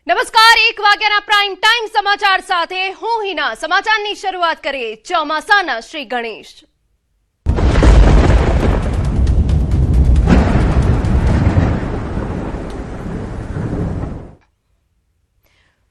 નમસ્કાર, 1 વાગ્યાના prime time સમાચાર સાથે હું હિના. સમાચારની શરૂઆત કરીએ ચોમાસાના શ્રી ગણેશ.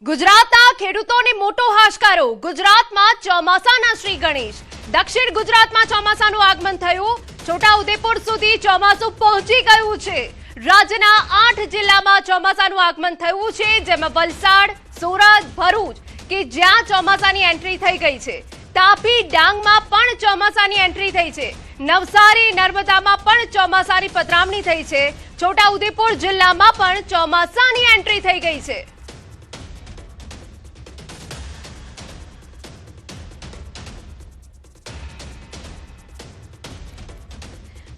ગુજરાતના ખેડૂતોને મોટો હાશકારો. ગુજરાતમાં ચોમાસાના શ્રી ગણેશ. દક્ષિણ ગુજરાતમાં ચોમાસાનું આગમન થયું. છોટાઉદેપુર સુધી ચોમાસું પહોંચી ગયું છે. રાજ્યના 8 જિલ્લામાં ચોમાસાનું આગમન થયું છે, જેમાં વલસાડ, સુરત, ભરૂચ કે જ્યાં ચોમાસાની એન્ટ્રી થઈ ગઈ છે. તાપી, ડાંગમાં પણ ચોમાસાની એન્ટ્રી થઈ છે. નવસારી, નર્મદામાં પણ ચોમાસાની પધરામણી થઈ છે. છોટાઉદેપુર જિલ્લામાં પણ ચોમાસાની એન્ટ્રી થઈ ગઈ છે.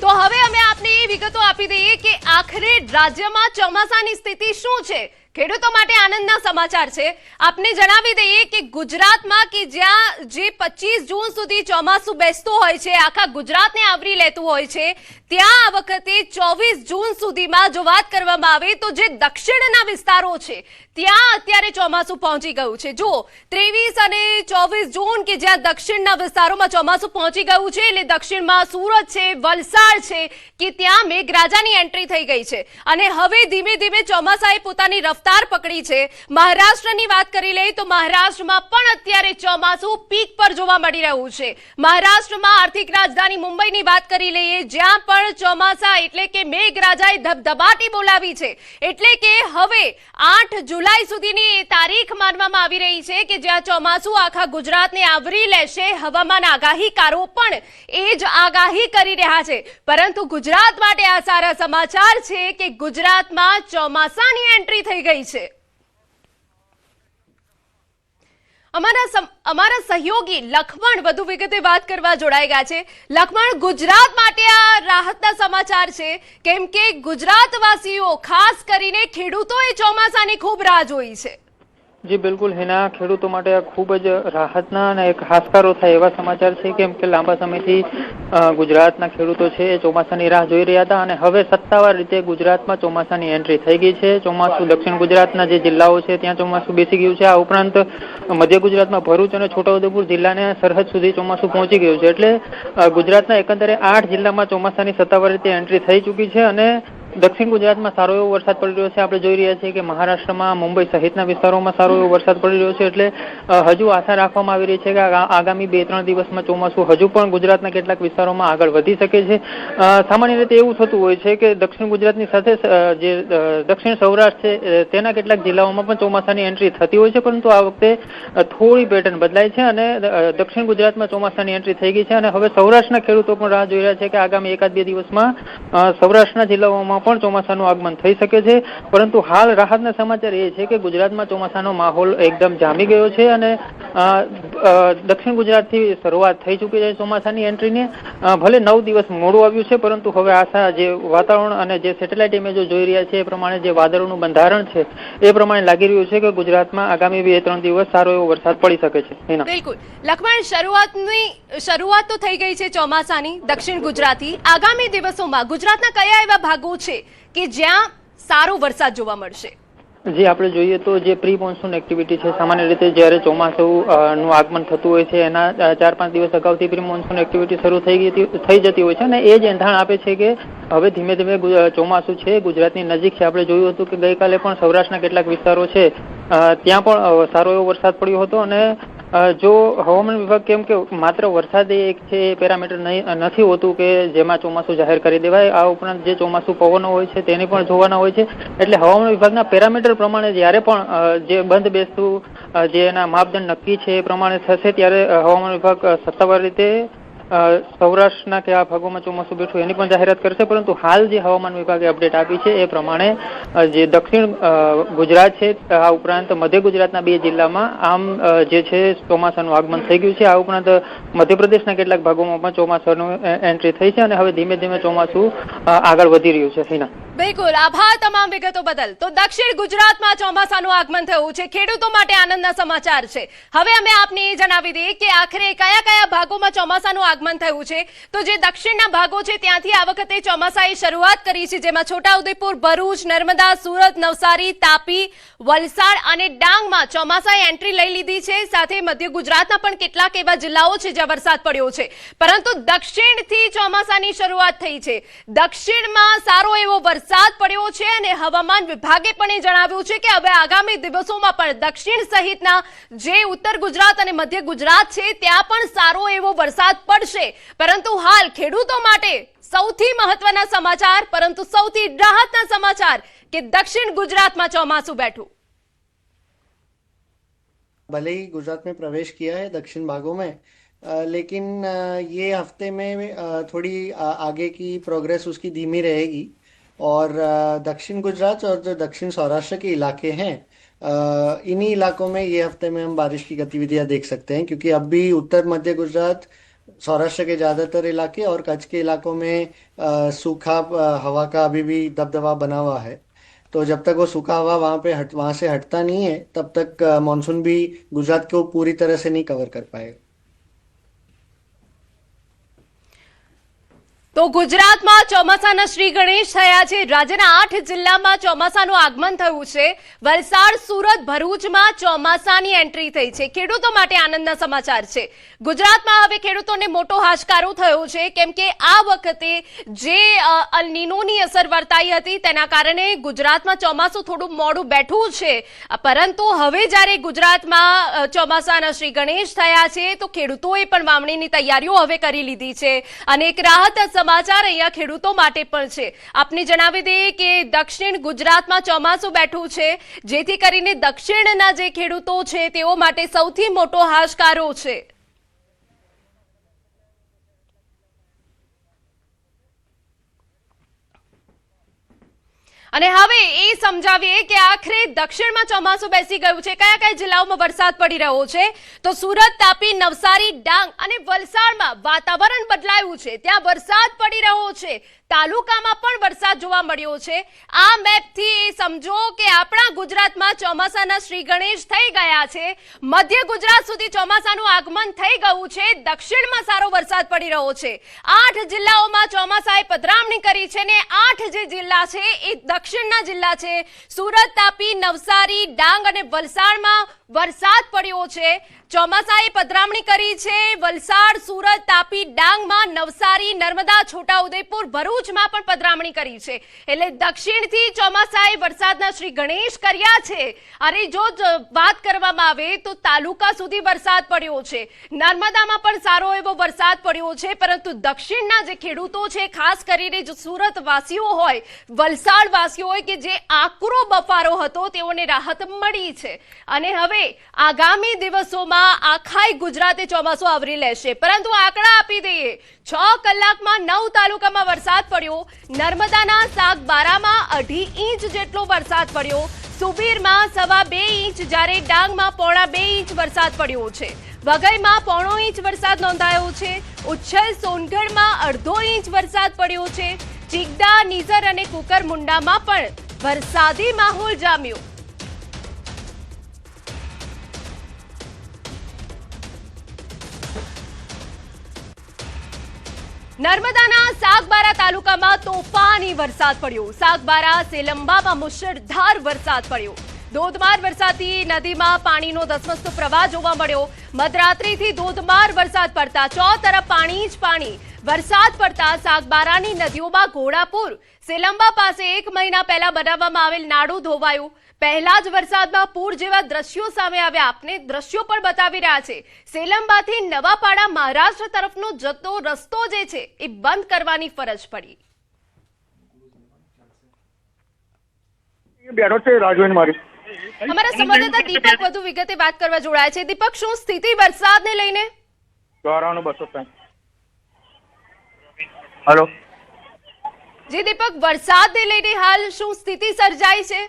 તો હવે અમે આપને એ વિગતો આપી દઈએ કે આખરે રાજ્યમાં ચોમાસાની સ્થિતિ શું છે. ખેડૂતો માટે આનંદના સમાચાર છે. આપને જણાવી દઈએ કે ગુજરાતમાં કે જ્યાં જે 25 જૂન સુધી ચોમાસું બેસતું હોય છે, આખા ગુજરાતને આવરી લેતું હોય છે, ત્યાં આ વખતે 24 જૂન સુધીમાં જો વાત કરવામાં આવે તો જે દક્ષિણના વિસ્તારો છે ત્યાં અત્યારે ચોમાસું પહોંચી ગયું છે. જુઓ, 23 અને 24 જૂન કે જ્યાં દક્ષિણના વિસ્તારોમાં ચોમાસું પહોંચી ગયું છે, એટલે દક્ષિણમાં સુરત છે, વલસાડ છે કે ત્યાં મેઘરાજાની એન્ટ્રી થઈ ગઈ છે અને હવે ધીમે ધીમે ચોમાસાએ પોતાની રફતાર પકડી છે. મહારાષ્ટ્રની વાત કરી લઈએ તો મહારાષ્ટ્રમાં પણ અત્યારે ચોમાસું પીક પર જોવા મળી રહ્યું છે. મહારાષ્ટ્રમાં આર્થિક રાજધાની મુંબઈની વાત કરી લઈએ, જ્યાં પણ ચોમાસા એટલે કે મેઘરાજાએ ધબધબાટી બોલાવી છે. એટલે કે હવે 8 જુલાઈ સુધીની તારીખ માનવામાં આવી રહી છે કે જ્યાં ચોમાસું આખા ગુજરાતને આવરી લેશે. હવામાન આગાહીકારો પણ એ જ આગાહી કરી રહ્યા છે. પરંતુ ગુજરાત માટે આ સારા સમાચાર છે કે ગુજરાતમાં ચોમાસાની એન્ટ્રી થઈ ગઈ છે. અમારા સહયોગી લખમણ વધુ વિગતે વાત કરવા જોડાઈ ગયા છે. લખમણ, ગુજરાત માટે આ રાહતના સમાચાર છે, કેમ કે ગુજરાતવાસીઓ ખાસ કરીને ખેડૂતોએ ચોમાસાની ખૂબ રાહ જોઈ છે. જી બિલકુલ હિના, ખેડૂતો માટે ખૂબ જ રાહતના અને એક હાશકારો થાય એવા સમાચાર છે, કેમ કે લાંબા સમયથી ગુજરાતના ખેડૂતો છે એ ચોમાસાની રાહ જોઈ રહ્યા હતા અને હવે સત્તાવાર રીતે ગુજરાતમાં ચોમાસાની એન્ટ્રી થઈ ગઈ છે. ચોમાસું દક્ષિણ ગુજરાતના જે જિલ્લાઓ છે ત્યાં ચોમાસું બેસી ગયું છે. આ ઉપરાંત મધ્ય ગુજરાતમાં ભરૂચ અને છોટાઉદેપુર જિલ્લાને સરહદ સુધી ચોમાસું પહોંચી ગયું છે. એટલે ગુજરાતના એકંદરે 8 જિલ્લામાં ચોમાસાની સત્તાવાર રીતે એન્ટ્રી થઈ ચૂકી છે અને દક્ષિણ ગુજરાતમાં સારો એવો વરસાદ પડી રહ્યો છે. આપણે જોઈ રહ્યા છીએ કે મહારાષ્ટ્રમાં મુંબઈ સહિતના વિસ્તારોમાં સારો એવો વરસાદ પડી રહ્યો છે. એટલે હજુ આશા રાખવામાં આવી રહી છે કે આગામી 2-3 દિવસમાં ચોમાસું હજુ પણ ગુજરાતના કેટલાક વિસ્તારોમાં આગળ વધી શકે છે. સામાન્ય રીતે એવું થતું હોય છે કે દક્ષિણ ગુજરાતની સાથે જે દક્ષિણ સૌરાષ્ટ્ર છે તેના કેટલાક જિલ્લાઓમાં પણ ચોમાસાની એન્ટ્રી થતી હોય છે, પરંતુ આ વખતે થોડી પેટર્ન બદલાય છે અને દક્ષિણ ગુજરાતમાં ચોમાસાની એન્ટ્રી થઈ ગઈ છે અને હવે સૌરાષ્ટ્રના ખેડૂતો પણ રાહ જોઈ રહ્યા છે કે આગામી 1-2 દિવસમાં સૌરાષ્ટ્રના જિલ્લાઓમાં પણ ચોમાસાનું આગમન થઈ શકે છે. પરંતુ હાલ રાહતના સમાચાર એ છે કે ગુજરાતમાં ચોમાસાનો માહોલ એકદમ જામી ગયો છે અને દક્ષિણ ગુજરાતથી શરૂઆત થઈ ચૂકી છે ચોમાસાની એન્ટ્રીની. ભલે 9 દિવસ મોડું આવ્યું છે, પરંતુ હવે આશા જે વાતાવરણ અને જે સેટેલાઇટ ઇમેજો જોઈ રહ્યા છે એ પ્રમાણે જે વાદળોનું બંધારણ છે એ પ્રમાણે લાગી રહ્યું છે કે ગુજરાતમાં આગામી 2-3 દિવસ સારો એવો વરસાદ પડી શકે છે. બિલકુલ લખમણ, શરૂઆત તો થઈ ગઈ છે ચોમાસાની દક્ષિણ ગુજરાતથી. આગામી દિવસોમાં ગુજરાતના કયા એવા ભાગો છે કે જ્યાં સારો વરસાદ જોવા મળશે? જે આપણે જોઈએ તો જે પ્રી મોન્સૂન એક્ટિવિટી છે, સામાન્ય રીતે જ્યારે ચોમાસું નું આગમન થતું હોય છે એના 4-5 દિવસ અગાઉથી પ્રી મોન્સૂન એક્ટિવિટી શરૂ થઈ જતી હોય છે અને એ જ એંધાણ આપે છે કે હવે ધીમે ધીમે ચોમાસું છે ગુજરાતની નજીક છે. આપણે જોયું હતું કે ગઈકાલે પણ સૌરાષ્ટ્રના કેટલાક વિસ્તારો છે ત્યાં પણ સારો એવો વરસાદ પડ્યો હતો અને જો હવામાન વિભાગ કેમ કે માત્ર વરસાદ એક છે એ પેરામીટર નથી હોતું કે જેમાં ચોમાસું જાહેર કરી દેવાય. આ ઉપરાંત જે ચોમાસું પવનો હોય છે તેને પણ જોવાના હોય છે. એટલે હવામાન વિભાગના પેરામીટર પ્રમાણે જ્યારે પણ જે બંધ બેસતું જે એના માપદંડ નક્કી છે એ પ્રમાણે થશે ત્યારે હવામાન વિભાગ સત્તાવાર રીતે સૌરાષ્ટ્રના કયા ભાગોમાં ચોમાસું બેઠું એની પણ જાહેરાત કરશે. પરંતુ હાલ જે હવામાન વિભાગે અપડેટ આપી છે એ પ્રમાણે જે દક્ષિણ ગુજરાત છે આ ઉપરાંત મધ્ય ગુજરાતના 2 જિલ્લામાં આમ જે છે ચોમાસાનું આગમન થઈ ગયું છે. આ ઉપરાંત મધ્યપ્રદેશના કેટલાક ભાગોમાં પણ ચોમાસાનું એન્ટ્રી થઈ છે અને હવે ધીમે ધીમે ચોમાસું આગળ વધી રહ્યું છે. હિના, બિલકુલ આભાર તમામ વિગતો બદલ. તો દક્ષિણ ગુજરાતમાં ચોમાસાનું આગમન થયું છે, ખેડૂતો માટે આનંદના સમાચાર છે. હવે અમે આપને એ જણાવી દઈએ કે આખરે કયા કયા ભાગોમાં ચોમાસાનું આગમન આગમન થયું છે, તો જે દક્ષિણના ભાગો છે ત્યાંથી આ વખતે ચોમાસાએ શરૂઆત કરી છે, જેમાં છોટાઉદેપુર, ભરૂચ, નર્મદા, સુરત, નવસારી, તાપી, વલસાડ અને ડાંગમાં ચોમાસાએ એન્ટ્રી લઈ લીધી છે. સાથે મધ્ય ગુજરાતના પણ કેટલાક એવા જિલ્લાઓ છે જ્યાં વરસાદ પડ્યો છે, પરંતુ દક્ષિણથી ચોમાસાની શરૂઆત થઈ છે. દક્ષિણમાં સારો એવો વરસાદ પડ્યો છે અને હવામાન વિભાગે પણ એ જણાવ્યું છે કે હવે આગામી દિવસોમાં પણ દક્ષિણ સહિતના જે ઉત્તર ગુજરાત અને મધ્ય ગુજરાત છે ત્યાં પણ સારો એવો વરસાદ પડશે. પરંતુ હાલ ખેડૂતો માટે સૌથી મહત્વના સમાચાર, પરંતુ સૌથી રાહતના સમાચાર કે દક્ષિણ ગુજરાતમાં ચોમાસું બેઠું. भले ही गुजरात में प्रवेश किया है दक्षिण भागों में, लेकिन ये हफ्ते में थोड़ी आगे की प्रोग्रेस उसकी धीमी रहेगी और दक्षिण गुजरात और जो दक्षिण सौराष्ट्र के इलाके हैं इन्हीं इलाकों में ये हफ्ते में हम बारिश की गतिविधियां देख सकते हैं, क्योंकि अब भी उत्तर मध्य गुजरात, सौराष्ट्र के ज़्यादातर इलाके और कच्छ के इलाकों में सूखा हवा का अभी भी दबदबा बना हुआ है. तो जब तक वो सूखा हवा वहाँ से हटता नहीं है तब तक मानसून भी गुजरात को पूरी तरह से नहीं कवर कर पाएगा. તો ગુજરાતમાં ચોમાસાના શ્રી ગણેશ થયા છે. રાજ્યના 8 જિલ્લામાં ચોમાસાનું આગમન થયું છે. વલસાડ, સુરત, ભરૂચમાં ચોમાસાની એન્ટ્રી થઈ છે. ખેડૂતો માટે આનંદના સમાચાર છે. ગુજરાતમાં હવે ખેડૂતોને મોટો હાશકારો થયો છે, કેમ કે આ વખતે જે અલ નીનોની અસર વર્તાઈ હતી તેના કારણે ગુજરાતમાં ચોમાસું થોડું મોડું બેઠું છે, પરંતુ હવે જ્યારે ગુજરાતમાં ચોમાસાના શ્રી ગણેશ થયા છે તો ખેડૂતોએ પણ વાવણીની તૈયારીઓ હવે કરી લીધી છે અને એક રાહત સમાચાર અહીંયા ખેડૂતો માટે પણ છે. આપને જણાવી દઈએ કે દક્ષિણ ગુજરાતમાં ચોમાસું બેઠું છે, જેથી કરીને દક્ષિણના જે ખેડૂતો છે તેઓ માટે સૌથી મોટો હાશકારો છે. અને હવે એ સમજાવીએ કે આખરે દક્ષિણમાં ચોમાસું બેસી ગયું છે. કયા કયા જિલ્લાઓમાં વરસાદ પડી રહ્યો છે? તો સુરત, તાપી, નવસારી, ડાંગ અને વલસાડમાં વાતાવરણ બદલાયું છે, ત્યાં વરસાદ પડી રહ્યો છે. તાલુકામાં પણ વરસાદ જોવા મળ્યો છે. આ મેપથી એ સમજો કે આપણા ગુજરાતમાં ચોમાસાના શ્રી ગણેશ થઈ ગયા છે. મધ્ય ગુજરાત સુધી ચોમાસાનું આગમન થઈ ગયું છે. દક્ષિણમાં સારો વરસાદ પડી રહ્યો છે. 8 જિલ્લાઓમાં ચોમાસાએ પધરામણી કરી છે ને 8 જે જિલ્લા છે એ દક્ષિણના જિલ્લા છે. સુરત, તાપી, નવસારી, ડાંગ અને વલસાડમાં વરસાદ પડ્યો છે. ચોમાસાએ પધરામણી કરી છે. વલસાડ, સુરત, તાપી, ડાંગમાં, નવસારી, નર્મદા, છોટાઉદેપુર, ભરૂચમાં પણ પધરામણી કરી છે. એટલે દક્ષિણથી ચોમાસાએ વરસાદના શ્રી ગણેશ કર્યા છે. અને જો વાત કરવામાં આવે તો તાલુકા સુધી વરસાદ પડ્યો છે. નર્મદામાં પણ સારો એવો વરસાદ પડ્યો છે, પરંતુ દક્ષિણના જે ખેડૂતો છે, ખાસ કરીને જો સુરત વાસીઓ હોય, વલસાડ વાસીઓ હોય કે જે આકરો બફારો હતો, તેઓને રાહત મળી છે. અને હવે આગામી દિવસોમાં આખાય ગુજરાતે ચોમાસું આવરી લેશે. પરંતુ આંકડા આપી દઈએ, 6 કલાકમાં 9 તાલુકામાં વરસાદ પડ્યો. નર્મદાના સાગબારામાં 2.5 ઇંચ જેટલો વરસાદ પડ્યો. સુબીરમાં 2.25 ઇંચ, જ્યારે ડાંગમાં 1.25 ઇંચ વરસાદ પડ્યો છે. વઘઈમાં 1.25 ઇંચ વરસાદ નોંધાયો છે. ઉચ્છલ, સોનગઢમાં 1/2 ઇંચ વરસાદ પડ્યો છે. ચિગદા, નીઝર અને કુકરમુંડામાં પણ વરસાદી માહોલ જામ્યો. નર્મદાના સાગબારા તાલુકામાં તોફાની વરસાદ પડ્યો. સાગબારા, સેલંબામાં મુશળધાર વરસાદ પડ્યો. ધોધમાર વરસાદથી નદીમાં પાણીનો ધસમસતો પ્રવાહ જોવા મળ્યો. મધરાત્રિથી ધોધમાર વરસાદ પડતા ચોતરફ પાણી જ પાણી. વરસાદ પડતા સાગબારાની નદીઓમાં ઘોડાપુર. સેલંબા પાસે 1 મહિના પહેલા બનાવવામાં આવેલ નાડું ધોવાયું. પહેલા જ વરસાદમાં પૂર જેવા દ્રશ્યો સામે આવ્યા. આપને દ્રશ્યો પણ બતાવી રહ્યા છે. સેલંબાથી નવાપાડા મહારાષ્ટ્ર તરફનો જતો રસ્તો જે છે એ બંધ કરવાની ફરજ પડી. અમારા સંવાદદાતા દીપક વધુ વિગતે વાત કરવા જોડાયા છે. દીપક, શું સ્થિતિ વરસાદને લઈને? હેલો જી દીપક, વરસાદને લઈને હાલ શું સ્થિતિ સર્જાઈ છે?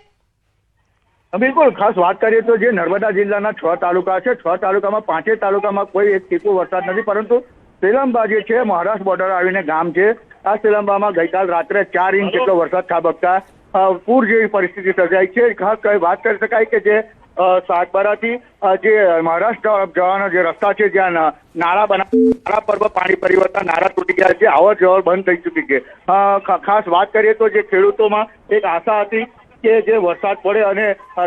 બિલકુલ, ખાસ વાત કરીએ તો જે નર્મદા જિલ્લાના 6 તાલુકા છે, 6 તાલુકામાં 5 તાલુકામાં કોઈ એક ટીપો વરસાદ નથી, પરંતુ સેલંબા જે છે મહારાષ્ટ્ર બોર્ડર આવીને ગામ છે, આ સેલંબામાં ગઈકાલ રાત્રે 4 ઇંચ જેટલો વરસાદ ખાબકતા પૂર જેવી પરિસ્થિતિ સર્જાઈ છે. ખાસ વાત કરી શકાય કે જે સાગબારાથી જે મહારાષ્ટ્ર જવાનો જે રસ્તા છે જ્યાં નાળા પર પાણી પરિવર્તન નાળા તૂટી ગયા છે, આવર જવર બંધ થઈ ચૂકી છે. ખાસ વાત કરીએ તો જે ખેડૂતોમાં એક આશા હતી કે જે વરસાદ પડે અને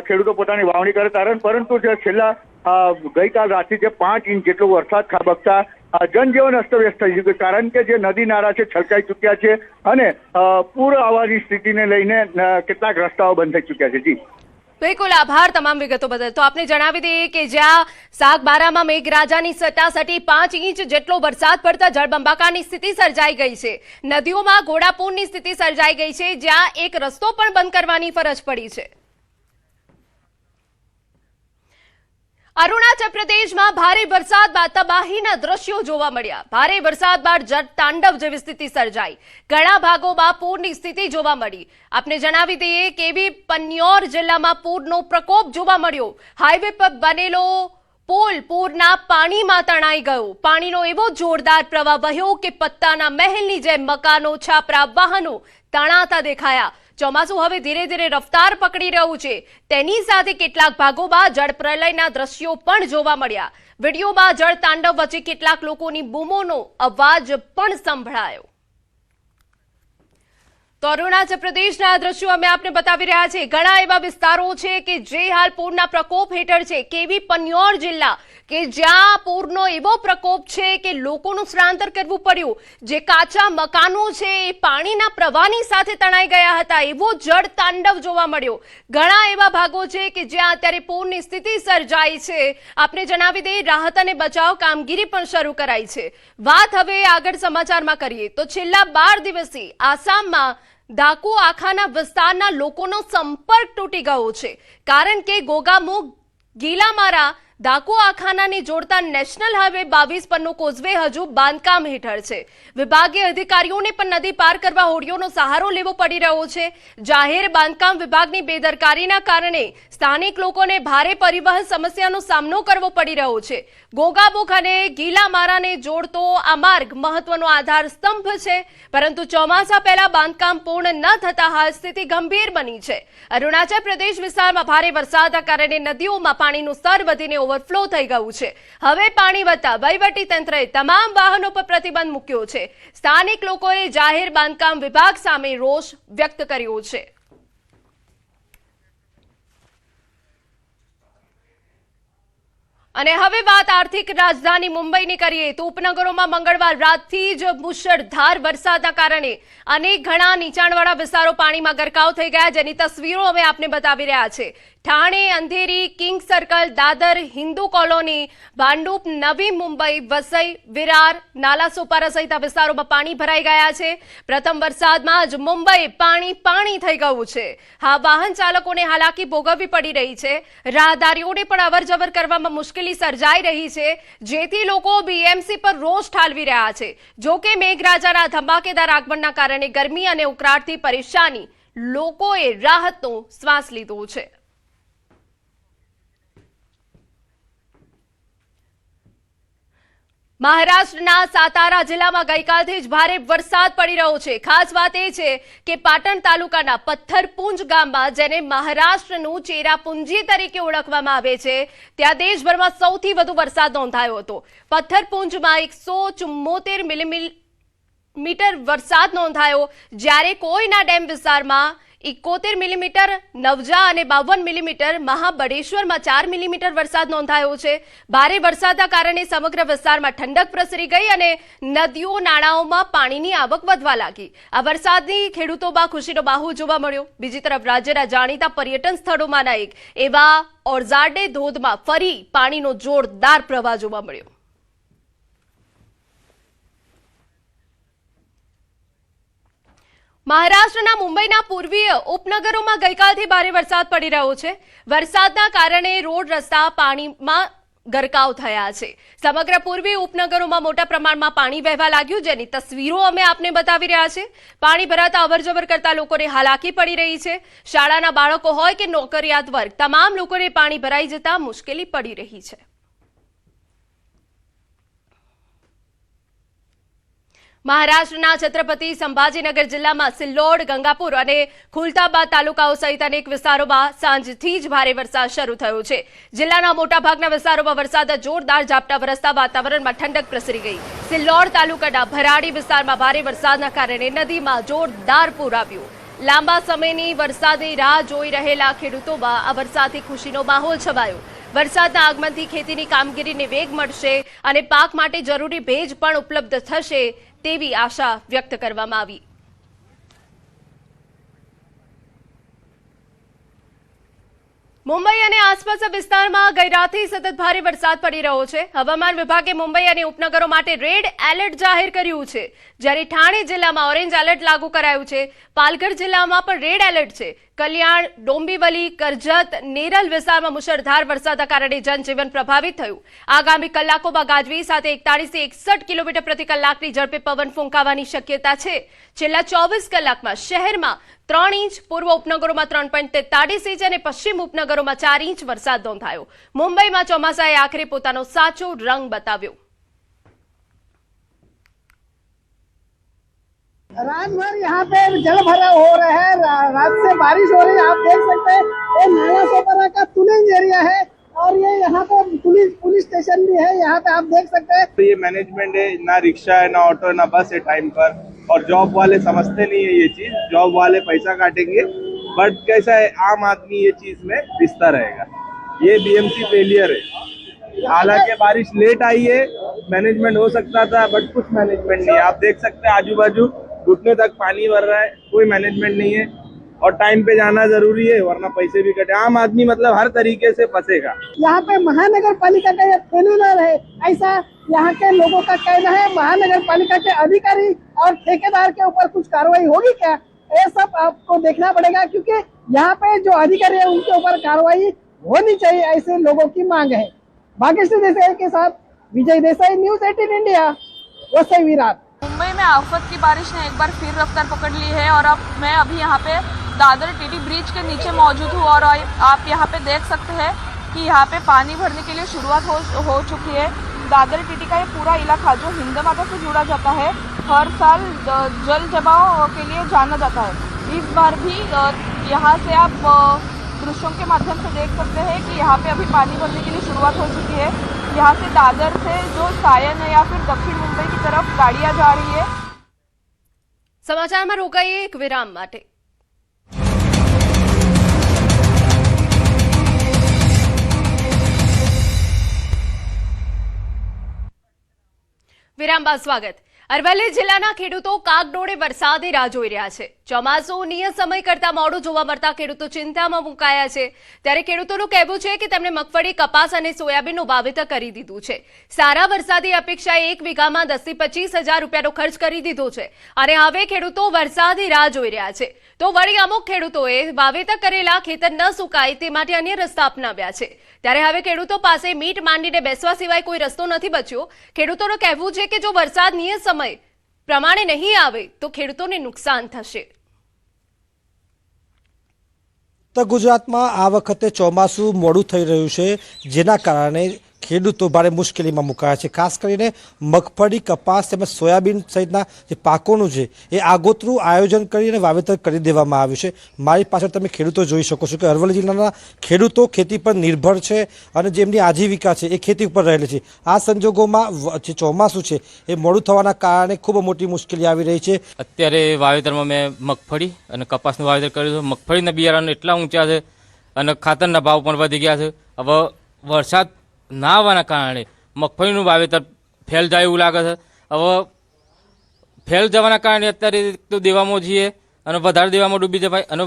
ખેડૂતો પોતાની વાવણી કરે, પરંતુ જે છેલ્લા ગઈકાલ રાતથી જે 5 ઇંચ જેટલો વરસાદ ખાબકતા જનજીવન અસ્તવ્યસ્ત થઈ ગયું, કારણ કે જે નદી નાળા છે છલકાઈ ચૂક્યા છે અને પૂર આવવાની સ્થિતિને લઈને કેટલાક રસ્તાઓ બંધ થઈ ચૂક્યા છે. જી બિલકુલ, આભાર તમામ વિગતો બદલ. તો આપને જણાવી દઈએ કે જ્યાં સાગબારામાં મેઘરાજાની સટાસટી 5 ઇંચ જેટલો વરસાદ પડતા જળબંબાકારની સ્થિતિ સર્જાઈ ગઈ છે. નદીઓમાં ઘોડાપૂરની સ્થિતિ સર્જાઈ ગઈ છે, જ્યાં એક રસ્તો પણ બંધ કરવાની ફરજ પડી છે. અરુણાચલ પ્રદેશમાં ભારે વરસાદ બાદ તબાહીના દ્રશ્યો જોવા મળ્યા. ભારે વરસાદ બાદ જળતાંડવ જેવી સ્થિતિ સર્જાઈ. ઘણા ભાગોમાં પૂરની સ્થિતિ જોવા મળી. આપને જણાવી દઈએ કે પન્યોર જિલ્લામાં પૂરનો પ્રકોપ જોવા મળ્યો. હાઈવે પર બનેલો પુલ પૂરના પાણીમાં તણાઈ ગયો. પાણીનો એવો જોરદાર પ્રવાહ વહ્યો કે પત્તાના મહેલની જેમ મકાનો, છાપરા, વાહનો તણાતા દેખાયા. ચોમાસું હવે ધીરે ધીરે રફતાર પકડી રહ્યું છે. તેની સાથે કેટલાક ભાગોમાં જળપ્રલયના દ્રશ્યો પણ જોવા મળ્યા. વિડીયોમાં જળતાંડવ વચ્ચે કેટલાક લોકોની બૂમોનો અવાજ પણ સંભળાયો. તો અરુણાચલ પ્રદેશના દ્રશ્યો અમે આપને બતાવી રહ્યા છીએ. ઘણા એવા વિસ્તારો છે કે જે હાલ પૂરના પ્રકોપ હેઠળ છે. કેવી પન્યોર જિલ્લા કે જ્યાં પૂરનો એવો પ્રકોપ છે કે લોકોનું સ્થળાંતર કરવું પડ્યું. જે કાચા મકાનો છે એ પાણીના પ્રવાહની સાથે તણાઈ ગયા હતા. એવો જળ તાંડવ જોવા મળ્યો. ઘણા એવા ભાગો છે કે જ્યાં અત્યારે પૂરની સ્થિતિ સર્જાઈ છે. આપને જણાવી દઈએ, રાહત અને બચાવ કામગીરી પણ શરૂ કરાઈ છે. વાત હવે આગળ સમાચારમાં કરીએ તો છેલ્લા 12 દિવસથી આસામમાં ધાકુ આખાના વિસ્તારના લોકોનો સંપર્ક તૂટી ગયો છે. કારણ કે ગોગામુખ ગીલામારા ધાકુ આખાનાને જોડતા નેશનલ હાઈવે 22 પરનો કોઝવે હજુ બાંધકામ હેઠળ છે. વિભાગીય અધિકારીઓને પણ નદી પાર કરવા હોડીઓનો સહારો લેવો પડી રહ્યો છે. જાહેર બાંધકામ વિભાગની બેદરકારીના કારણે સ્થાનિક લોકોને ભારે પરિવહન સમસ્યાનો સામનો કરવો પડી રહ્યો છે. ગોગામુખ અને ગીલામારાને જોડતો આ માર્ગ મહત્વનો આધાર સ્તંભ છે, પરંતુ ચોમાસા પહેલા બાંધકામ પૂર્ણ ન થતા હાલ સ્થિતિ ગંભીર બની છે. અરુણાચલ પ્રદેશ વિસ્તારમાં ભારે વરસાદના કારણે નદીઓમાં પાણીનું સ્તર વધીને ઓવરફ્લો થઈ ગયું છે. હવે પાણી વધતા વહીવટી તંત્રએ તમામ વાહનો પર પ્રતિબંધ મૂક્યો છે. સ્થાનિક લોકોએ જાહેર બાંધકામ વિભાગ સામે રોષ વ્યક્ત કર્યો છે. અને હવે વાત આર્થિક રાજધાની મુંબઈની કરીએ તો ઉપનગરોમાં મંગળવાર રાતથી જ મુશળધાર વરસાદના કારણે અનેક ઘણા નીચાણવાળા વિસ્તારો પાણીમાં ગરકાવ થઈ ગયા, જેની તસવીરો અમે આપને બતાવી રહ્યા છે. ઠાણે, અંધેરી, કિંગ સર્કલ, દાદર, હિન્દુ કોલોની, ભાંડુપ, નવી મુંબઈ, વસઈ, વિરાર, નાલા સોપારા સહિત આ વિસ્તારોમાં પાણી ભરાઈ ગયા છે. પ્રથમ વરસાદમાં જ મુંબઈ પાણી થઈ ગયું છે. હા, વાહન ચાલકોને હાલાકી ભોગવવી પડી રહી છે. રાહદારીઓને પણ અવરજવર કરવામાં મુશ્કેલી સર્જાઈ રહી છે, જેથી લોકો બીએમસી પર રોષ ઠાલવી રહ્યા છે. જો કે મેઘરાજાના ધમાકેદાર આગમનના કારણે ગરમી અને ઉકળાટથી પરેશાની લોકોએ રાહતનો શ્વાસ લીધો છે. મહારાષ્ટ્રના સાતારા જિલ્લામાં ગઈકાલથી જ ભારે વરસાદ પડી રહ્યો છે. ખાસ વાત એ છે કે પાટણ તાલુકાના પથ્થરપુંજ ગામમાં, જેને મહારાષ્ટ્રનું ચેરાપુંજી તરીકે ઓળખવામાં આવે છે, ત્યાં દેશભરમાં સૌથી વધુ વરસાદ નોંધાયો હતો. પથ્થરપુંજમાં 174 મિલીમીટર વરસાદ નોંધાયો, જ્યારે કોઈના ડેમ વિસ્તારમાં 71 મિલીમીટર, નવજા અને 52 મિલીમીટર, મહાબળેશ્વરમાં 4 મિલીમીટર વરસાદ નોંધાયો છે. ભારે વરસાદના કારણે સમગ્ર વિસ્તારમાં ઠંડક પ્રસરી ગઈ અને નદીઓ નાળાઓમાં પાણીની આવક વધવા લાગી. આ વરસાદની ખેડૂતોમાં ખુશીનો માહોલ જોવા મળ્યો. બીજી તરફ રાજ્યના જાણીતા પર્યટન સ્થળોમાંના એક એવા ઓરઝાડે ધોધમાં ફરી પાણીનો જોરદાર પ્રવાહ જોવા મળ્યો. મહારાષ્ટ્રના મુંબઈના પૂર્વીય ઉપનગરોમાં ગઈકાલથી ભારે વરસાદ પડી રહ્યો છે. વરસાદના કારણે રોડ રસ્તા પાણીમાં ગરકાવ થયા છે. સમગ્ર પૂર્વીય ઉપનગરોમાં મોટા પ્રમાણમાં પાણી વહેવા લાગ્યું, જેની તસવીરો અમે આપને બતાવી રહ્યા છે. પાણી ભરાતા અવરજવર કરતા લોકોને હાલાકી પડી રહી છે. શાળાના બાળકો હોય કે નોકરિયાત વર્ગ, તમામ લોકોને પાણી ભરાઈ જતા મુશ્કેલી પડી રહી છે. મહારાષ્ટ્રના છત્રપતિ સંભાજીનગર જિલ્લામાં સિલ્લોડ, ગંગાપુર અને ખુલતાબાદ તાલુકાઓ સહિત અનેક વિસ્તારોમાં સાંજથી જ ભારે વરસાદ શરૂ થયો છે. જિલ્લાના મોટાભાગના વિસ્તારોમાં વરસાદના જોરદાર ઝાપટા વરસતા વાતાવરણમાં ઠંડક પ્રસરી ગઈ. સિલ્લોડ તાલુકાના ભરાડી વિસ્તારમાં ભારે વરસાદના કારણે નદીમાં જોરદાર પૂર આવ્યું. લાંબા સમયની વરસાદની રાહ જોઈ રહેલા ખેડૂતોમાં આ વરસાદથી ખુશીનો માહોલ છવાયો. વરસાદના આગમનથી ખેતીની કામગીરીને વેગ મળશે અને પાક માટે જરૂરી ભેજ પણ ઉપલબ્ધ થશે તેવી આશા વ્યક્ત કરવામાં આવી. મુંબઈ અને આસપાસના વિસ્તારમાં ગઈ રાતથી સતત ભારે વરસાદ પડી રહ્યો છે. હવામાન વિભાગે મુંબઈ અને ઉપનગરો માટે રેડ એલર્ટ જાહેર કર્યું છે, જ્યારે ઠાણે જિલ્લામાં ઓરેન્જ એલર્ટ લાગુ કરાયું છે. પાલઘર જિલ્લામાં પણ રેડ એલર્ટ છે. કલ્યાણ, ડોંબીવલી, કરજત, નેરલ વિસ્તારમાં મુશળધાર વરસાદના કારણે જનજીવન પ્રભાવિત થયું. આગામી કલાકોમાં ગાજવીજ સાથે 41 થી 61 કિલોમીટર પ્રતિ કલાકની ઝડપે પવન ફૂંકાવાની શક્યતા છે. છેલ્લા 24 કલાકમાં શહેરમાં 3 ઇંચ, પૂર્વ ઉપનગરોમાં 3.43 ઇંચ અને પશ્ચિમ ઉપનગરોમાં 4 ઇંચ વરસાદ નોંધાયો. મુંબઈમાં ચોમાસાએ આખરે પોતાનો સાચો રંગ બતાવ્યો. रात भर यहाँ पे जल भराव हो रहा है, रात से बारिश हो रही है. आप देख सकते हैं ये नाला सोपारा का तुलेंज एरिया है और ये यहाँ पे पुलिस स्टेशन भी है. यहाँ पे आप देख सकते हैं तो ये मैनेजमेंट है, ना रिक्शा है, ना ऑटो, ना बस है टाइम पर. और जॉब वाले समझते नहीं है ये चीज. जॉब वाले पैसा काटेंगे, बट कैसा है आम आदमी ये चीज में पिसता रहेगा. ये बीएमसी फेलियर है. हालांकि बारिश लेट आई है, मैनेजमेंट हो सकता था, बट कुछ मैनेजमेंट नहीं है. आप देख सकते हैं आजू बाजू घुटने तक पानी भर रहा है, कोई मैनेजमेंट नहीं है. और टाइम पे जाना जरूरी है, वरना पैसे भी कटे. आम आदमी मतलब हर तरीके से फंसेगा. यहाँ पे महानगर पालिका का ये फेल्यूर है, ऐसा यहाँ के लोगों का कहना है. महानगर पालिका के अधिकारी और ठेकेदार के ऊपर कुछ कार्रवाई होगी क्या, ये सब आपको देखना पड़ेगा, क्योंकि यहाँ पे जो अधिकारी है उनके ऊपर कार्रवाई होनी चाहिए, ऐसे लोगों की मांग है. भाग्यश्री देसाई के साथ विजय देसाई, न्यूज 18 इंडिया, वसई विराट. मुंबई में आफत की बारिश ने एक बार फिर रफ्तार पकड़ ली है और अब मैं अभी यहाँ पे दादर टीटी ब्रिज के नीचे मौजूद हूँ और आप यहाँ पे देख सकते हैं कि यहाँ पे पानी भरने के लिए शुरुआत हो चुकी है. दादर टीटी का ये पूरा इलाका जो हिंद माता से जुड़ा जाता है, हर साल जल जमाव के लिए जाना जाता है. इस बार भी यहाँ से आप दृश्यों के माध्यम से देख सकते हैं कि यहाँ पे अभी पानी भरने के लिए शुरुआत हो चुकी है. यहाँ से दादर से जो सायन या फिर दक्षिण मुंबई की तरफ गाड़ियाँ जा रही है. સમાચારમાં રોકાઈએ એક વિરામ માટે. વિરામ બાદ સ્વાગત. અરવલ્લી જિલ્લાના ખેડૂતો કાગડોળે વરસાદની રાહ જોઈ રહ્યા છે. ચોમાસું નિયત સમય કરતા મોડું જોવા મળતા ખેડૂતો ચિંતામાં મુકાયા છે. ત્યારે ખેડૂતોનું કહેવું છે કે તેમણે મગફળી, કપાસ અને સોયાબીનનું વાવેતર કરી દીધું છે. સારા વરસાદની અપેક્ષાએ 1 વીઘામાં 10 થી 25,000 રૂપિયાનો ખર્ચ કરી દીધો છે અને હવે ખેડૂતો વરસાદની રાહ જોઈ રહ્યા છે. તો વળી અમુક ખેડૂતોએ વાવેતર કરેલા ખેતર ન સુકાય તે માટે અન્ય રસ્તા અપનાવ્યા છે. ત્યારે હવે ખેડૂતો પાસે મીટ માંડીને બેસવા સિવાય કોઈ રસ્તો નથી બચ્યો. ખેડૂતોનું કહેવું છે કે જો વરસાદ નિયત સમય પ્રમાણે નહીં આવે તો ખેડૂતોને નુકસાન થશે. તો ગુજરાતમાં આ વખતે ચોમાસું મોડું થઈ રહ્યું છે, જેના કારણે ખેડૂતો ભારે મુશ્કેલીમાં મુકાયા છે. ખાસ કરીને મગફળી, કપાસ તેમજ સોયાબીન સહિતના જે પાકોનું છે એ આગોતરું આયોજન કરીને વાવેતર કરી દેવામાં આવ્યું છે. મારી પાછળ તમે ખેડૂતો જોઈ શકો છો કે અરવલ્લી જિલ્લાના ખેડૂતો ખેતી પર નિર્ભર છે અને જેમની આજીવિકા છે એ ખેતી ઉપર રહેલી છે. આ સંજોગોમાં જે ચોમાસું છે એ મોડું થવાના કારણે ખૂબ મોટી મુશ્કેલી આવી રહી છે. અત્યારે વાવેતરમાં મેં મગફળી અને કપાસનું વાવેતર કર્યું છે. મગફળીના બિયારણ એટલા ઊંચા છે અને ખાતરના ભાવ પણ વધી ગયા છે. હવે વરસાદ ના આવવાના કારણે મગફળીનું વાવેતર ફેલ જાય એવું લાગે છે. હવે ફેલ જવાના કારણે અત્યારે તો દેવામાં છીએ અને વધારે દેવામાં ડૂબી જવાય અને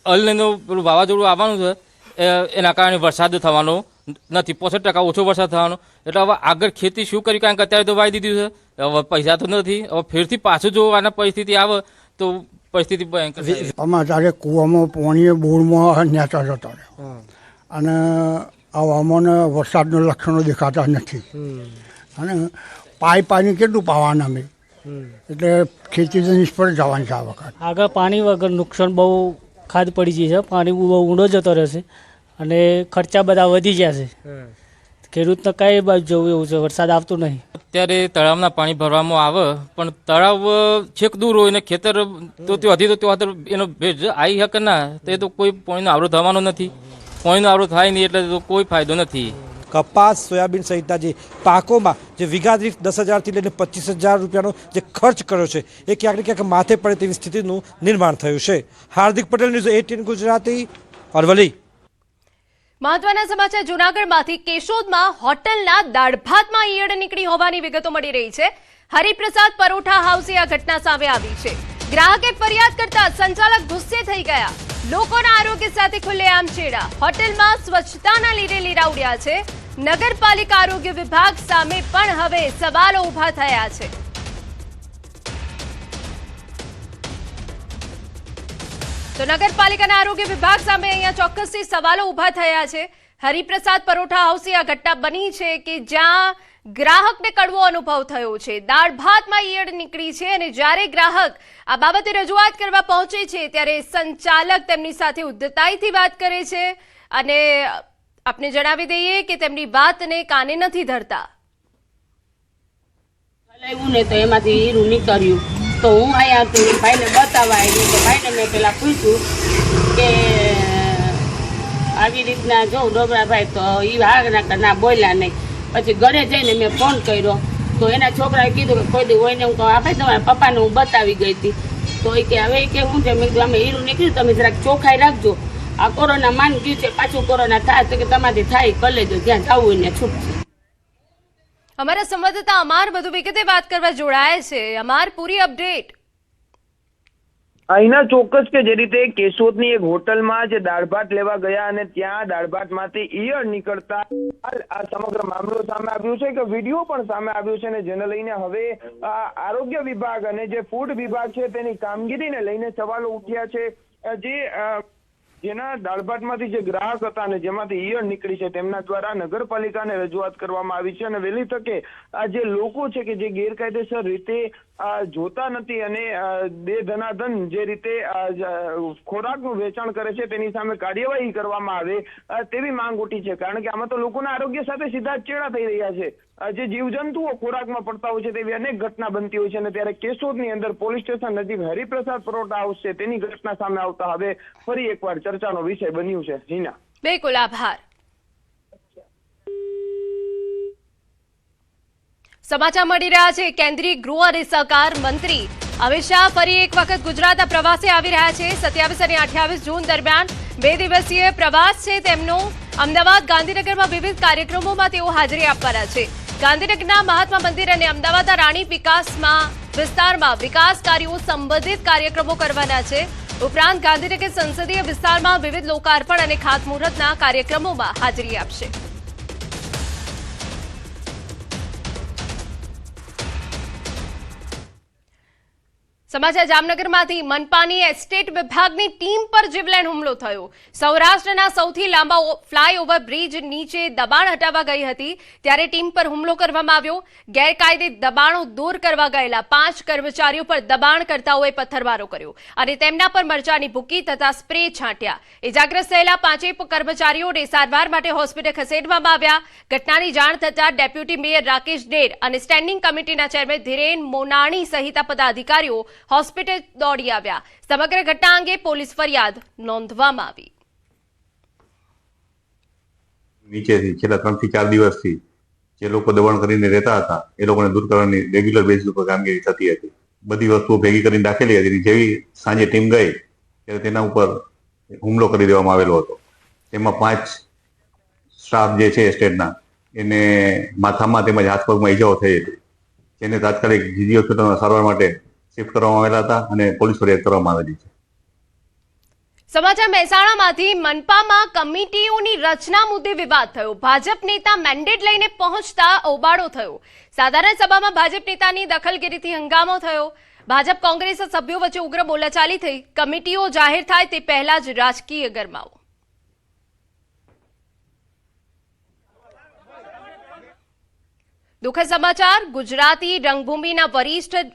અલનું પેલું વાવાઝોડું આવવાનું છે એના કારણે વરસાદ થવાનો નથી. 65% ઓછો વરસાદ થવાનો. એટલે હવે આગળ ખેતી શું કરી, કારણ કે અત્યારે તો વાવી દીધું છે, હવે પૈસા તો નથી. હવે ફેરથી પાછું જો આના પરિસ્થિતિ આવે તો પરિસ્થિતિ ભયંકર. અમારે કૂવામાં પાણી બોરમાં નેચા જતા રહે અને હવામાન વરસાદના લક્ષણો દેખાતા નથી અને પાણી કેટલું પાવાના અમે, એટલે ખેતી તો નિષ્ફળ જવાની છે આ વખત. આગળ પાણી વગર નુકસાન બહુ ખાદ પડી જાય છે. પાણી બહુ ઊંડો જતો રહેશે અને ખર્ચા બધા વધી ગયા છે. ખેડૂતને કઈ બાજુ જવું એવું છે, વરસાદ આવતો નહીં. અત્યારે તળાવના પાણી ભરવામાં આવે પણ તળાવ છેક દૂર હોય ને ખેતર તો ત્યાં એનો ભેજ આવી શકે ના, તો એ તો કોઈ પાણીનો આવરો થવાનો નથી. પાણીનો આવરો થાય નહીં એટલે તો કોઈ ફાયદો નથી. કપાસ, સોયાબીન સહિતના જે પાકોમાં જે વીઘા દીઠ 10,000થી લઈને 25,000 રૂપિયાનો જે ખર્ચ કર્યો છે એ ક્યાંક ને ક્યાંક માથે પડે તેવી સ્થિતિનું નિર્માણ થયું છે. હાર્દિક પટેલ, ન્યૂઝ 18 ગુજરાતી, અરવલ્લી. મહત્વના સમાચાર જૂનાગઢમાંથી. કેશોદમાં હોટલના દાળ ભાતમાં ઈયળ નીકળી હોવાની વિગતો મળી રહી છે. હરિપ્રસાદ પરોઠા હાઉસે આ ઘટના સામે આવી છે. ગ્રાહકે ફરિયાદ કરતા સંચાલક ગુસ્સે થઈ ગયા. લોકોના આરોગ્ય સાથે ખુલ્લેઆમ છેડા. હોટલમાં સ્વચ્છતાના લીરે લીરા ઉડ્યા છે. નગરપાલિકા આરોગ્ય વિભાગ સામે પણ હવે સવાલો ઉભા થયા છે. તો નગરપાલિકાના આરોગ્ય વિભાગ સામે અહીંયા ચોક્કસથી સવાલો ઉભા થયા છે. હરિપ્રસાદ પરોઠા હાઉસે આ ઘટના બની છે કે જ્યાં ગ્રાહકને કડવો અનુભવ થયો છે. દાળ ભાતમાં ઈયળ નીકળી છે અને જ્યારે ગ્રાહક આ બાબતે રજૂઆત કરવા પહોંચે છે ત્યારે સંચાલક તેમની સાથે ઉદ્ધતાઈથી વાત કરે છે અને આપને જણાવી દઈએ કે તેમની વાતને કાને નથી ધરતા. ને તો એમાંથી હીરું નીકળ્યું તો હું અહીંયા હતી ભાઈને બતાવવા આવી તો ભાઈને મેં પેલા પૂછ્યું કે આવી રીતના જો ડોબરાભાઈ તો એ હા ના બોલ્યા નહીં. પછી ઘરે જઈને મેં ફોન કર્યો તો એના છોકરાએ કીધું કે કોઈ દી હોય ને હું કહું ભાઈ તમારા પપ્પાને હું બતાવી ગઈ હતી તો એ કે હવે કે હું છે મેં કીધું અમે હીરું નીકળ્યું તમે જરાક ચોખ્ખાઈ રાખજો. આ કોરોના માન ગયું છે, પાછું કોરોના થાય તો કે તમારાથી થાય કરી લેજો, જ્યાં જવું હોય ને છૂટશે. અમારા સંવાદદાતા અમાર વધુ વિગતે વાત કરવા જોડાય છે. અમાર પૂરી અપડેટ. અહીંના ચોક્કસ કે જે રીતે કેશોદની એક હોટલમાં જે દાળ ભાત લેવા ગયા અને ત્યાં દાળ ભાતમાંથી ઈયળ નીકળતા આ સમગ્ર મામલો સામે આવ્યો છે કે વિડીયો પણ સામે આવ્યો છે અને જેને લઈને હવે આરોગ્ય વિભાગ અને જે ફૂડ વિભાગ છે તેની કામગીરીને લઈને સવાલો ઉઠ્યા છે. જેના દાળ ભાતમાંથી જે ગ્રાહક હતા અને જેમાંથી ઈયળ નીકળી છે તેમના દ્વારા નગરપાલિકાને રજૂઆત કરવામાં આવી છે અને વહેલી તકે આ જે લોકો છે કે જે ગેરકાયદેસર રીતે જોતા નથી અને બે ધનાધન જે રીતે ખોરાકનું વેચાણ કરે છે તેની સામે કાર્યવાહી કરવામાં આવે તેવી માંગ ઉઠી છે. કારણ કે આમાં તો લોકોના આરોગ્ય સાથે સીધા જ ચેડા થઈ રહ્યા છે. જે જીવજંતુઓ ખોરાકમાં પડતા હોય છે તેવી અનેક ઘટના બનતી હોય છે અને ત્યારે કેશોદની અંદર પોલીસ સ્ટેશન નજીક હરિપ્રસાદ પરોઠા હાઉસ છે તેની ઘટના સામે આવતા હવે ફરી એકવાર ચર્ચાનો વિષય બન્યું છે. જીના, બિલકુલ આભાર. સમાચાર મળી રહ્યા છે. કેન્દ્રીય ગૃહ અને સહકાર મંત્રી અમિત શાહ ફરી એક વખત ગુજરાતના પ્રવાસે આવી રહ્યા છે. 27 અને 28 જૂન દરમિયાન 2 દિવસીય પ્રવાસ છે તેમનો. અમદાવાદ, ગાંધીનગરમાં વિવિધ કાર્યક્રમોમાં તેઓ હાજરી આપવાના છે. ગાંધીનગરના મહાત્મા મંદિર અને અમદાવાદના રાણી વિસ્તારમાં વિકાસ કાર્યો સંબંધિત કાર્યક્રમો કરવાના છે. ઉપરાંત ગાંધીનગર સંસદીય વિસ્તારમાં વિવિધ લોકાર્પણ અને ખાતમુહૂર્તના કાર્યક્રમોમાં હાજરી આપશે. સમાચાર જામનગરમાંથી. મનપાની એસ્ટેટ વિભાગની ટીમ પર જીવલેણ હુમલો થયો. સૌરાષ્ટ્રના સૌથી લાંબા ફ્લાયઓવર બ્રિજ નીચે દબાણ હટાવવા ગઈ હતી ત્યારે ટીમ પર હુમલો કરવામાં આવ્યો. ગેરકાયદે દબાણો દૂર કરવા ગયેલા 5 કર્મચારીઓ પર દબાણકર્તાઓએ પથ્થરમારો કર્યો અને તેમના પર મરચાની ભૂકી તથા સ્પ્રે છાંટ્યા. ઇજાગ્રસ્ત થયેલા 5 કર્મચારીઓને સારવાર માટે હોસ્પિટલ ખસેડવામાં આવ્યા. ઘટનાની જાણ થતાં ડેપ્યુટી મેયર રાકેશ ડેર અને સ્ટેન્ડિંગ કમિટીના ચેરમેન ધીરેન મોનાણી સહિતના પદાધિકારીઓ હોસ્પિટલ દોડી આવ્યા. સમગ્ર ઘટના અંગે પોલીસ ફરિયાદ નોંધવામાં આવી. નીચેથી છેલ્લા 3 થી 4 દિવસથી જે લોકો દબાણ કરીને રહેતા હતા એ લોકોને દૂર કરવાની રેગ્યુલર બેઝ ઉપર કામગીરી થતી હતી. બધી વસ્તુઓ ભેગી કરીને રાખેલી હતી. જેવી સાંજે ટીમ ગઈ ત્યારે તેના ઉપર હુમલો કરી દેવામાં આવેલો હતો. તેમાં 5 સ્ટાફ જે છે એસ્ટેટના એને માથામાં તેમજ હાથ પગમાં ઈજાઓ થઈ હતી, જેને તાત્કાલિક જીજી હોસ્પિટલમાં સારવાર માટે શિફ્ટ કરવામાં આવેલા હતા અને પોલીસ ફરિયાદ કરવામાં આવેલી છે. સમાચાર મહેસાણામાંથી. મનપામાં કમિટીઓની રચના મુદ્દે વિવાદ થયો. ભાજપ નેતા મેન્ડેટ લઈને પહોંચતા હોબાળો થયો. સાધારણ સભામાં ભાજપ નેતાની દખલગીરીથી હંગામો થયો. ભાજપ કોંગ્રેસ સભ્યો વચ્ચે ઉગ્ર બોલાચાલી થઈ. કમિટીઓ જાહેર થાય તે પહેલા જ રાજકીય ગરમાવો. દુઃખદ સમાચાર. ગુજરાતી રંગભૂમિના વરિષ્ઠ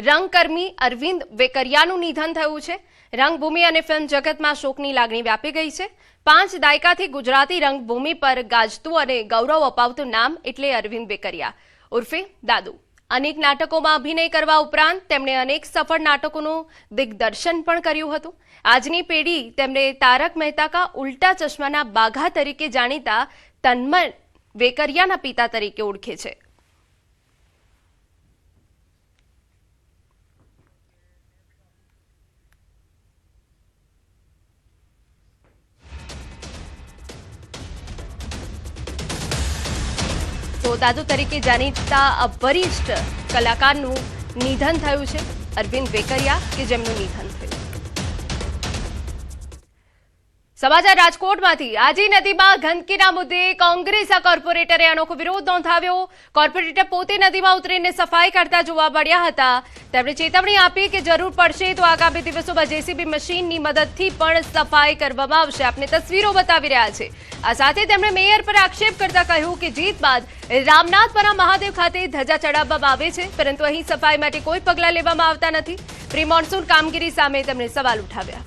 રંગકર્મી અરવિંદ વેકરિયાનું નિધન થયું છે. રંગભૂમિ અને ફિલ્મ જગતમાં શોકની લાગણી વ્યાપી ગઈ છે. 5 દાયકાથી ગુજરાતી રંગભૂમિ પર ગાજતું અને ગૌરવ અપાવતું નામ એટલે અરવિંદ વેકરિયા ઉર્ફે દાદુ. અનેક નાટકોમાં અભિનય કરવા ઉપરાંત તેમણે અનેક સફળ નાટકોનું દિગ્દર્શન પણ કર્યું હતું. આજની પેઢી તેમને તારક મહેતા કા ઉલ્ટા ચશ્માના બાઘા તરીકે જાણીતા તન્મય વેકરિયાના પિતા તરીકે ઓળખે છે. તો દાદુ તરીકે જાણીતા વરિષ્ઠ કલાકારનું નિધન થયું છે, અરવિંદ વેકરિયા, કે જેમનું નિધન થયું. સમાચાર રાજકોટમાંથી. આજી નદીમાં ગંદકીના મુદ્દે કોંગ્રેસના કોર્પોરેટરે અનોખો વિરોધ નોંધાવ્યો. કોર્પોરેટર પોતે નદીમાં ઉતરીને સફાઈ કરતા જોવા મળ્યા હતા. તેમણે ચેતવણી આપી કે જરૂર પડશે તો આગામી દિવસોમાં જેસીબી મશીનની મદદથી પણ સફાઈ કરવામાં આવશે. આપને તસવીરો બતાવી રહ્યા છે. આ સાથે તેમણે મેયર પર આક્ષેપ કરતા કહ્યું કે જીત બાદ રામનાથપરા મહાદેવ ખાતે ધજા ચડાવવામાં આવે છે, પરંતુ અહીં સફાઈ માટે કોઈ પગલાં લેવામાં આવતા નથી. પ્રી મોન્સૂન કામગીરી સામે તેમણે સવાલ ઉઠાવ્યા.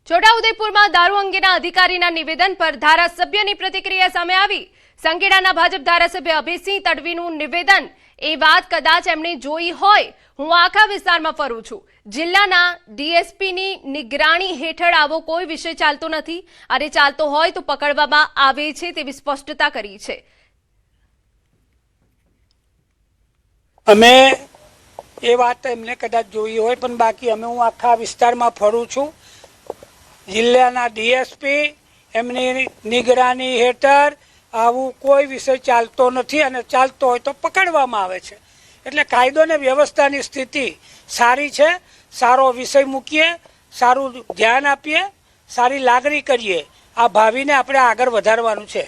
છોટાઉદેપુરમાં દારૂ અંગેના અધિકારીના નિવેદન પર ધારાસભ્યની પ્રતિક્રિયા સામે આવી. સંખેડાના ભાજપ ધારાસભ્ય અભયસિંહ તડવીનું નિવેદન. એ વાત કદાચ એમણે જોઈ હોય. હું આખા વિસ્તારમાં ફરું છું. જિલ્લાના ડીએસપીની નિગરાણી હેઠળ આવો કોઈ વિષય ચાલતો નથી, અને ચાલતો હોય તો પકડવામાં આવે છે તેવી સ્પષ્ટતા કરી છે. અમે એ વાત એમને કદાચ જોઈ હોય, પણ બાકી હું આખા વિસ્તારમાં ફરું છું. જિલ્લાના ડીએસપી એમની નિગરાની હેઠળ આવું કોઈ વિષય ચાલતો નથી, અને ચાલતો હોય તો પકડવામાં આવે છે. એટલે કાયદો અને વ્યવસ્થાની સ્થિતિ સારી છે. સારો વિષય મૂકીએ, સારું ધ્યાન આપીએ, સારી લાગણી કરીએ. આ ભાવિને આપણે આગળ વધારવાનું છે.